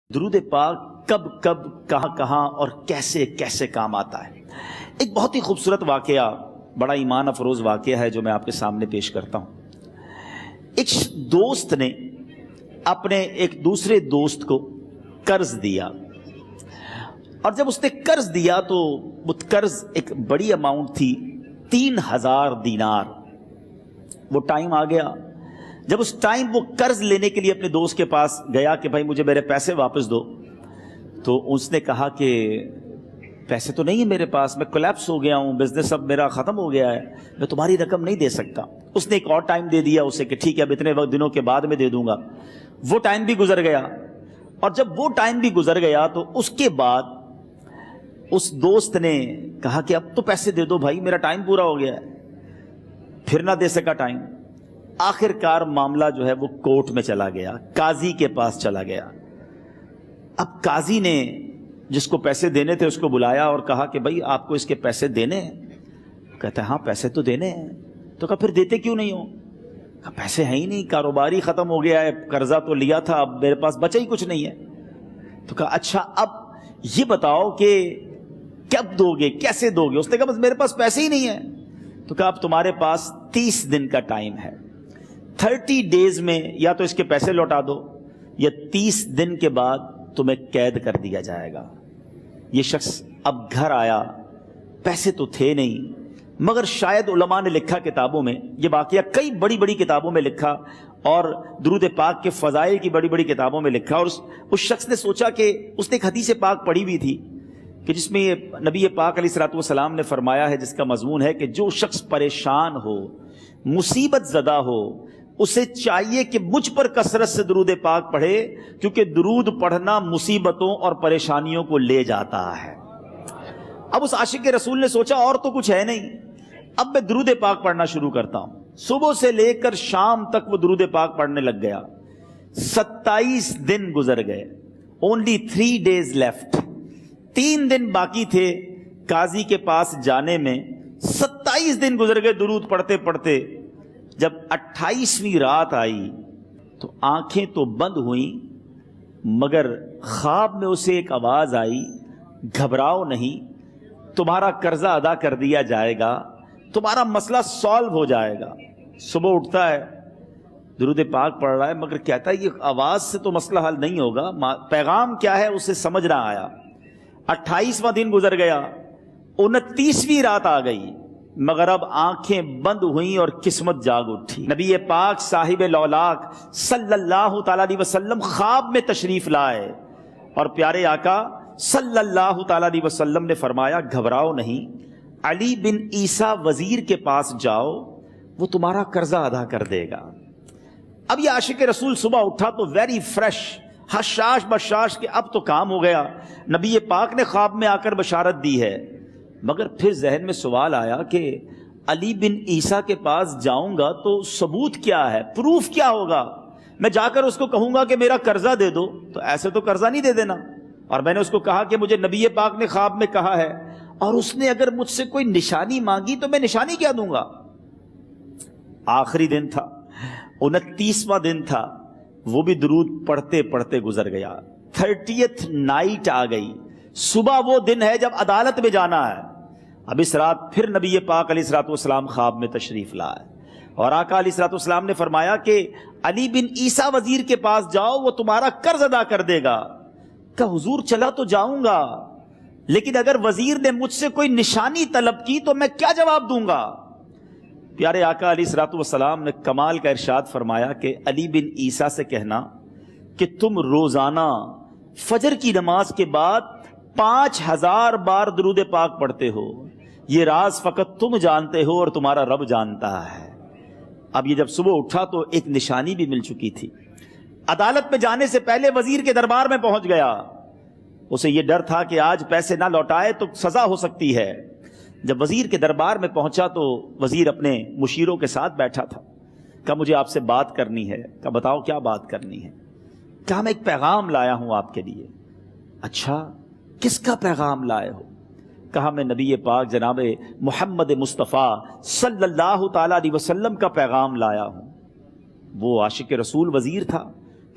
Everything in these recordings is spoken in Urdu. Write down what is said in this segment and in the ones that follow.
درود پاک کب کب کہاں کہاں اور کیسے کیسے کام آتا ہے۔ ایک بہت ہی خوبصورت واقعہ، بڑا ایمان افروز واقعہ ہے جو میں آپ کے سامنے پیش کرتا ہوں۔ ایک دوست نے اپنے ایک دوسرے دوست کو قرض دیا، اور جب اس نے قرض دیا تو وہ قرض ایک بڑی اماؤنٹ تھی، 3000 دینار۔ وہ ٹائم آ گیا جب اس ٹائم وہ قرض لینے کے لیے اپنے دوست کے پاس گیا کہ بھائی مجھے میرے پیسے واپس دو، تو اس نے کہا کہ پیسے تو نہیں ہے میرے پاس، میں کولیپس ہو گیا ہوں، بزنس اب میرا ختم ہو گیا ہے، میں تمہاری رقم نہیں دے سکتا۔ اس نے ایک اور ٹائم دے دیا اسے کہ ٹھیک ہے اب اتنے وقت دنوں کے بعد میں دے دوں گا۔ وہ ٹائم بھی گزر گیا، اور جب وہ ٹائم بھی گزر گیا تو اس کے بعد اس دوست نے کہا کہ اب تو پیسے دے دو بھائی، میرا ٹائم پورا ہو گیا ہے۔ پھر نہ دے سکا ٹائم۔ آخر کار معاملہ جو ہے وہ کورٹ میں چلا گیا، قاضی کے پاس چلا گیا۔ اب قاضی نے جس کو پیسے دینے تھے اس کو بلایا اور کہا کہ بھائی آپ کو اس کے پیسے دینے ہیں؟ کہتا ہے ہاں پیسے تو دینے ہیں۔ تو کہا پھر دیتے کیوں نہیں ہو؟ کہا پیسے ہیں ہی نہیں، کاروبار ہی ختم ہو گیا ہے، قرضہ تو لیا تھا، اب میرے پاس بچا ہی کچھ نہیں ہے۔ تو کہا اچھا اب یہ بتاؤ کہ کب دو گے، کیسے دو گے؟ اس نے کہا بس میرے پاس پیسے ہی نہیں ہیں۔ تو کہا اب تمہارے پاس 30 دن کا ٹائم ہے، 30 ڈیز میں یا تو اس کے پیسے لوٹا دو یا 30 دن کے بعد تمہیں قید کر دیا جائے گا۔ یہ شخص اب گھر آیا، پیسے تو تھے نہیں، مگر شاید علماء نے لکھا کتابوں میں، یہ واقعہ کئی بڑی بڑی کتابوں میں لکھا اور درود پاک کے فضائل کی بڑی بڑی کتابوں میں لکھا، اور اس شخص نے سوچا کہ اس نے ایک حدیث پاک پڑھی ہوئی تھی کہ جس میں یہ نبی پاک علیہ الصلوۃ والسلام نے فرمایا ہے، جس کا مضمون ہے کہ جو شخص پریشان ہو، مصیبت زدہ ہو، اسے چاہیے کہ مجھ پر کثرت سے درود پاک پڑھے، کیونکہ درود پڑھنا مصیبتوں اور پریشانیوں کو لے جاتا ہے۔ اب اس عاشق رسول نے سوچا اور تو کچھ ہے نہیں، اب میں درود پاک پڑھنا شروع کرتا ہوں۔ صبح سے لے کر شام تک وہ درود پاک پڑھنے لگ گیا۔ 27 دن گزر گئے، only 3 days left، 3 دن باقی تھے قاضی کے پاس جانے میں۔ 27 دن گزر گئے درود پڑھتے پڑھتے۔ جب 28ویں رات آئی تو آنکھیں تو بند ہوئیں، مگر خواب میں اسے ایک آواز آئی، گھبراؤ نہیں، تمہارا قرضہ ادا کر دیا جائے گا، تمہارا مسئلہ سالو ہو جائے گا۔ صبح اٹھتا ہے، درود پاک پڑھ رہا ہے، مگر کہتا ہے یہ آواز سے تو مسئلہ حل نہیں ہوگا، پیغام کیا ہے اسے سمجھ نہ آیا۔ 28واں دن گزر گیا، 29ویں رات آ گئی، مگر اب آنکھیں بند ہوئیں اور قسمت جاگ اٹھی۔ نبی پاک صاحب لولاک صلی اللہ تعالی علیہ وسلم خواب میں تشریف لائے، اور پیارے آقا صلی اللہ تعالی علیہ وسلم نے فرمایا گھبراؤ نہیں، علی بن عیسیٰ وزیر کے پاس جاؤ، وہ تمہارا قرضہ ادا کر دے گا۔ اب یہ عاشق رسول صبح اٹھا تو ویری فریش، حشاش بشاش کہ اب تو کام ہو گیا، نبی پاک نے خواب میں آ کر بشارت دی ہے۔ مگر پھر ذہن میں سوال آیا کہ علی بن عیسیٰ کے پاس جاؤں گا تو ثبوت کیا ہے، پروف کیا ہوگا؟ میں جا کر اس کو کہوں گا کہ میرا قرضہ دے دو تو ایسے تو قرضہ نہیں دے دینا، اور میں نے اس کو کہا کہ مجھے نبی پاک نے خواب میں کہا ہے، اور اس نے اگر مجھ سے کوئی نشانی مانگی تو میں نشانی کیا دوں گا؟ آخری دن تھا، 29واں دن تھا، وہ بھی درود پڑھتے پڑھتے گزر گیا۔ 30th نائٹ آ گئی، صبح وہ دن ہے جب عدالت میں جانا ہے۔ اب اس رات پھر نبی پاک علیہ الصلوۃ والسلام خواب میں تشریف لائے، اور آقا علیہ الصلوۃ والسلام نے فرمایا کہ علی بن عیسیٰ وزیر کے پاس جاؤ، وہ تمہارا قرض ادا کر دے گا۔ کہ حضور چلا تو جاؤں گا، لیکن اگر وزیر نے مجھ سے کوئی نشانی طلب کی تو میں کیا جواب دوں گا؟ پیارے آقا علیہ الصلوۃ والسلام نے کمال کا ارشاد فرمایا کہ علی بن عیسیٰ سے کہنا کہ تم روزانہ فجر کی نماز کے بعد 5000 بار درود پاک پڑھتے ہو، یہ راز فقط تم جانتے ہو اور تمہارا رب جانتا ہے۔ اب یہ جب صبح اٹھا تو ایک نشانی بھی مل چکی تھی۔ عدالت میں جانے سے پہلے وزیر کے دربار میں پہنچ گیا، اسے یہ ڈر تھا کہ آج پیسے نہ لوٹائے تو سزا ہو سکتی ہے۔ جب وزیر کے دربار میں پہنچا تو وزیر اپنے مشیروں کے ساتھ بیٹھا تھا۔ کہا مجھے آپ سے بات کرنی ہے۔ کہا بتاؤ کیا بات کرنی ہے؟ کہا میں ایک پیغام لایا ہوں آپ کے لیے۔ اچھا کس کا پیغام لائے ہو؟ کہا میں نبی پاک جناب محمد مصطفیٰ صلی اللہ تعالی علیہ وسلم کا پیغام لایا ہوں۔ وہ عاشق رسول وزیر تھا،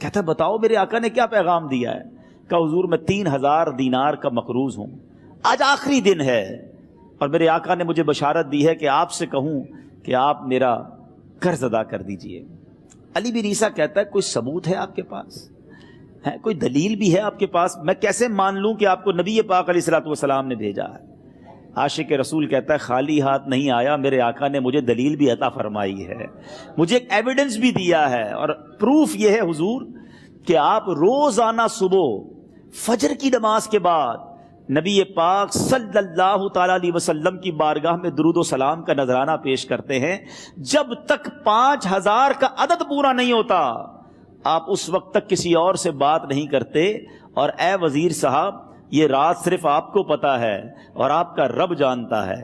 کہتا بتاؤ میرے آقا نے کیا پیغام دیا ہے؟ کہا حضور میں 3000 دینار کا مقروض ہوں، آج آخری دن ہے اور میرے آقا نے مجھے بشارت دی ہے کہ آپ سے کہوں کہ آپ میرا قرض ادا کر دیجئے۔ علی بن عیسیٰ کہتا ہے کوئی ثبوت ہے آپ کے پاس؟ ہے کوئی دلیل بھی ہے آپ کے پاس؟ میں کیسے مان لوں کہ آپ کو نبی پاک علیہ الصلوۃ والسلام نے بھیجا ہے؟ عاشق رسول کہتا ہے خالی ہاتھ نہیں آیا، میرے آقا نے مجھے دلیل بھی عطا فرمائی ہے، مجھے ایک ایویڈنس بھی دیا ہے، اور پروف یہ ہے حضور کہ آپ روزانہ صبح فجر کی نماز کے بعد نبی پاک صلی اللہ تعالی علیہ وسلم کی بارگاہ میں درود و سلام کا نذرانہ پیش کرتے ہیں۔ جب تک 5000 کا عدد پورا نہیں ہوتا آپ اس وقت تک کسی اور سے بات نہیں کرتے، اور اے وزیر صاحب یہ راز صرف آپ کو پتا ہے اور آپ کا رب جانتا ہے۔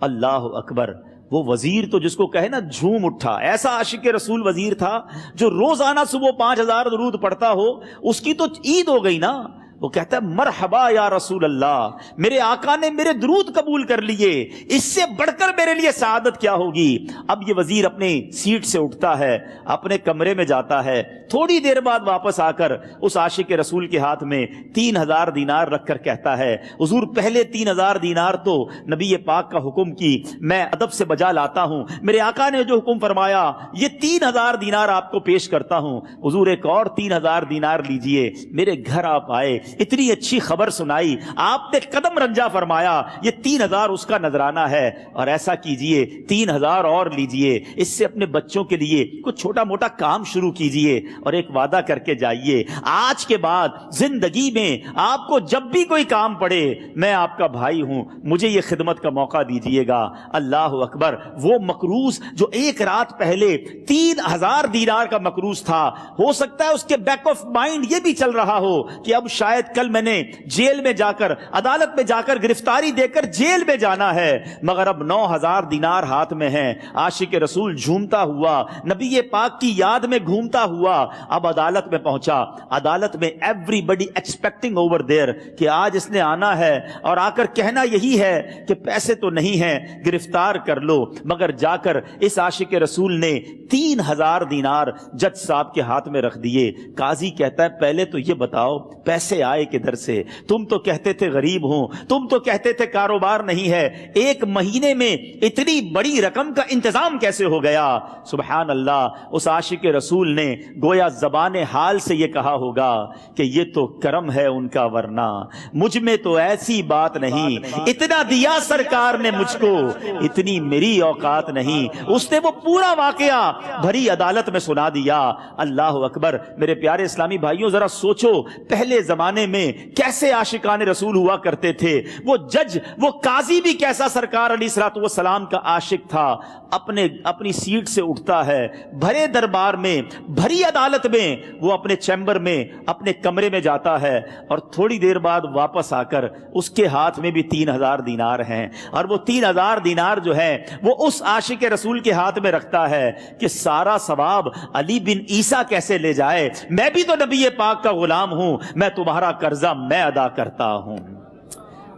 اللہ اکبر! وہ وزیر تو جس کو کہے نا جھوم اٹھا، ایسا عاشق رسول وزیر تھا جو روزانہ صبح 5000 درود پڑھتا ہو، اس کی تو عید ہو گئی نا۔ وہ کہتا ہے مرحبا یا رسول اللہ، میرے آقا نے میرے درود قبول کر لیے، اس سے بڑھ کر میرے لیے سعادت کیا ہوگی۔ اب یہ وزیر اپنے سیٹ سے اٹھتا ہے، اپنے کمرے میں جاتا ہے، تھوڑی دیر بعد واپس آ کر اس عاشق رسول کے ہاتھ میں 3000 دینار رکھ کر کہتا ہے حضور پہلے 3000 دینار تو نبی پاک کا حکم کی میں ادب سے بجا لاتا ہوں، میرے آقا نے جو حکم فرمایا یہ 3000 دینار آپ کو پیش کرتا ہوں، حضور ایک اور 3000 دینار لیجئے۔ میرے گھر آپ آئے، اتنی اچھی خبر سنائی، آپ نے قدم رنجا فرمایا، یہ 3000 اس کا نذرانہ ہے، اور ایسا کیجئے 3000 اور لیجئے، اس سے اپنے بچوں کے لیے کچھ چھوٹا موٹا کام شروع کیجئے، اور ایک وعدہ کر کے جائیے آج کے بعد زندگی میں آپ کو جب بھی کوئی کام پڑے میں آپ کا بھائی ہوں، مجھے یہ خدمت کا موقع دیجئے گا۔ اللہ اکبر! وہ مقروض جو ایک رات پہلے 3000 دینار کا مقروض تھا، ہو سکتا ہے اس کے بیک آف مائنڈ یہ بھی چل رہا ہو کہ اب شاید کل میں نے جیل میں جا کر عدالت میں جا کر گرفتاری دے کر جیل میں جانا ہے، مگر اب 9000 دینار ہاتھ میں ہیں۔ عاشق رسول جھومتا ہوا نبی پاک کی یاد میں گھومتا ہوا اب عدالت میں پہنچا۔ عدالت میں everybody expecting over there کہ آج اس نے آنا ہے اور آ کر کہنا یہی ہے کہ پیسے تو نہیں ہیں، گرفتار کر لو، مگر جا کر اس عاشق رسول نے 3000 دینار جج صاحب کے ہاتھ میں رکھ دیے۔ قاضی کہتا ہے پہلے تو یہ بتاؤ پیسے آئے کدھر سے؟ تم تو کہتے تھے غریب ہوں، تم تو کہتے تھے کاروبار نہیں ہے، ایک مہینے میں اتنی بڑی رقم کا انتظام کیسے ہو گیا؟ سبحان اللہ! اس عاشق رسول نے گویا زبان حال سے یہ کہا ہوگا کہ یہ تو کرم ہے ان کا، ورنہ مجھ میں تو ایسی بات نہیں، اتنا دیا سرکار نے مجھ کو، اتنی میری اوقات نہیں۔ اس نے وہ پورا واقعہ بھری عدالت میں سنا دیا۔ اللہ اکبر! میرے پیارے اسلامی بھائیوں ذرا سوچو پہلے زمانے میں کیسے عاشقان رسول ہوا کرتے تھے، وہ جج وہ قاضی بھی کیسا سرکار علیہ الصلوۃ والسلام کا عاشق تھا۔ اپنی سیٹ سے اٹھتا ہے، بھرے دربار میں بھری عدالت میں وہ اپنے چیمبر میں اپنے کمرے میں جاتا ہے، اور تھوڑی دیر بعد واپس آ کر اس کے ہاتھ میں بھی 3000 دینار ہیں، اور وہ 3000 دینار جو ہے وہ اس عاشق رسول کے ہاتھ میں رکھتا ہے کہ سارا ثواب علی بن عیسیٰ کیسے لے جائے، میں بھی تو نبی پاک کا غلام ہوں، میں تمہارا قرضہ میں ادا کرتا ہوں۔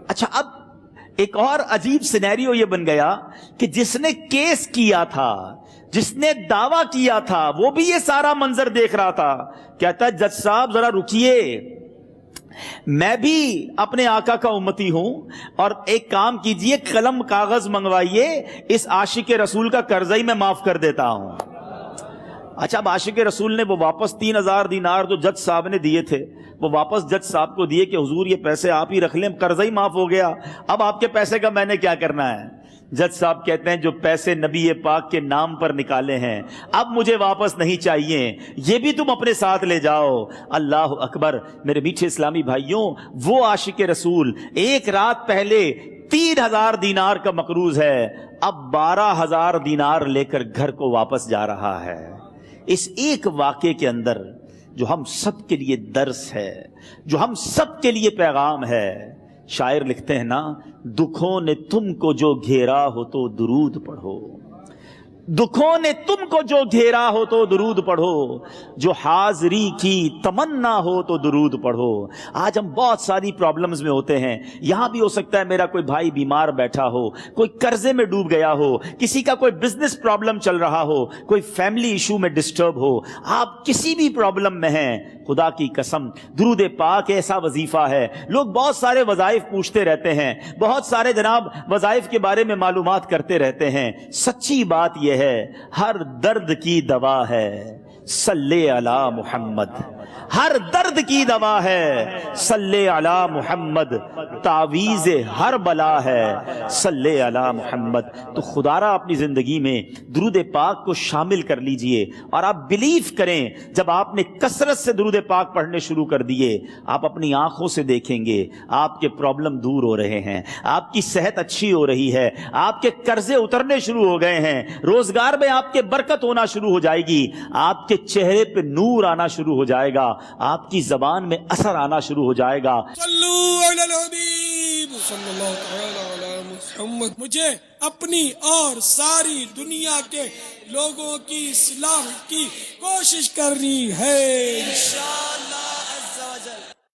اچھا اب ایک اور عجیب سینیریو یہ بن گیا کہ جس نے کیس کیا تھا، جس نے دعویٰ کیا تھا، وہ بھی یہ سارا منظر دیکھ رہا تھا۔ کہتا ہے جج صاحب ذرا رکیے، میں بھی اپنے آقا کا امتی ہوں، اور ایک کام کیجئے قلم کاغذ منگوائیے، اس عاشق رسول کا قرضہ ہی میں معاف کر دیتا ہوں۔ اچھا اب عاشق رسول نے وہ واپس 3000 دینار جو جج صاحب نے دیے تھے وہ واپس جج صاحب کو دیے کہ حضور یہ پیسے آپ ہی رکھ لیں، قرضہ ہی معاف ہو گیا، اب آپ کے پیسے کا میں نے کیا کرنا ہے؟ جج صاحب کہتے ہیں جو پیسے نبی پاک کے نام پر نکالے ہیں اب مجھے واپس نہیں چاہیے، یہ بھی تم اپنے ساتھ لے جاؤ۔ اللہ اکبر! میرے میٹھے اسلامی بھائیوں، وہ عاشق رسول ایک رات پہلے 3000 دینار کا مقروض ہے، اب 12000 دینار لے کر گھر کو واپس جا رہا ہے۔ اس ایک واقعے کے اندر جو ہم سب کے لیے درس ہے، جو ہم سب کے لیے پیغام ہے، شاعر لکھتے ہیں نا، دکھوں نے تم کو جو گھیرا ہو تو درود پڑھو، دکھوں نے تم کو جو گھیرا ہو تو درود پڑھو، جو حاضری کی تمنا ہو تو درود پڑھو۔ آج ہم بہت ساری پرابلمز میں ہوتے ہیں، یہاں بھی ہو سکتا ہے میرا کوئی بھائی بیمار بیٹھا ہو، کوئی قرضے میں ڈوب گیا ہو، کسی کا کوئی بزنس پرابلم چل رہا ہو، کوئی فیملی ایشو میں ڈسٹرب ہو، آپ کسی بھی پرابلم میں ہیں، خدا کی قسم درود پاک ایسا وظیفہ ہے. لوگ بہت سارے وظائف پوچھتے رہتے ہیں, بہت سارے جناب وظائف کے بارے میں معلومات کرتے رہتے ہیں. سچی بات یہ ہے ہر درد کی دوا ہے صلی علی محمد. ہر درد کی دوا ہے صلی علی محمد. تعویذ ہر بلا ہے صلی علی محمد. تو خدا را اپنی زندگی میں درود پاک کو شامل کر لیجئے, اور آپ بلیو کریں جب آپ نے کثرت سے درود پاک پڑھنے شروع کر دیے, آپ اپنی آنکھوں سے دیکھیں گے آپ کے پرابلم دور ہو رہے ہیں, آپ کی صحت اچھی ہو رہی ہے, آپ کے قرضے اترنے شروع ہو گئے ہیں, روزگار میں آپ کے برکت ہونا شروع ہو جائے گی, آپ کے چہرے پہ نور آنا شروع ہو جائے گا, آپ کی زبان میں اثر آنا شروع ہو جائے گا. صلو علی الحبیب صلی اللہ تعالی علی محمد. مجھے اپنی اور ساری دنیا کے لوگوں کی اصلاح کی کوشش کرنی ہے انشاءاللہ.